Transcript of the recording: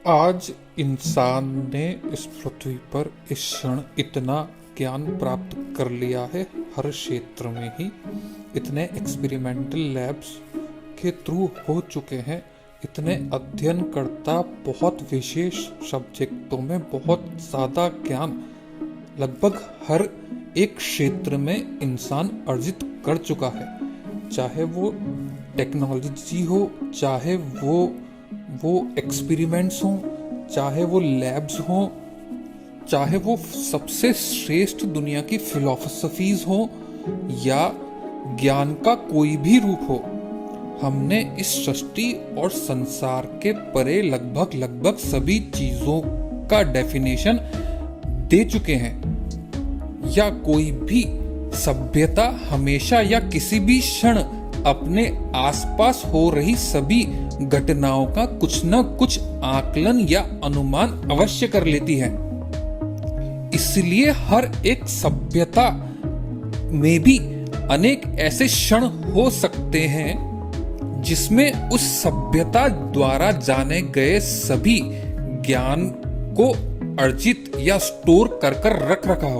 आज इंसान ने इस पृथ्वी पर इस क्षण इतना ज्ञान प्राप्त कर लिया है, हर क्षेत्र में ही इतने एक्सपेरिमेंटल लैब्स के थ्रू हो चुके हैं, इतने अध्ययनकर्ता बहुत विशेष सब्जेक्टों में बहुत ज़्यादा ज्ञान लगभग हर एक क्षेत्र में इंसान अर्जित कर चुका है। चाहे वो टेक्नोलॉजी हो, चाहे वो एक्सपेरिमेंट्स हों, चाहे वो लैब्स हों, चाहे वो सबसे श्रेष्ठ दुनिया की फिलॉसफीज हो या ज्ञान का कोई भी रूप हो, हमने इस सृष्टि और संसार के परे लगभग सभी चीजों का डेफिनेशन दे चुके हैं। या कोई भी सभ्यता हमेशा या किसी भी क्षण अपने आसपास हो रही सभी घटनाओं का कुछ न कुछ आकलन या अनुमान अवश्य कर लेती है। इसलिए हर एक सभ्यता में भी अनेक ऐसे क्षण हो सकते हैं जिसमें उस सभ्यता द्वारा जाने गए सभी ज्ञान को अर्जित या स्टोर कर रख रखा हो।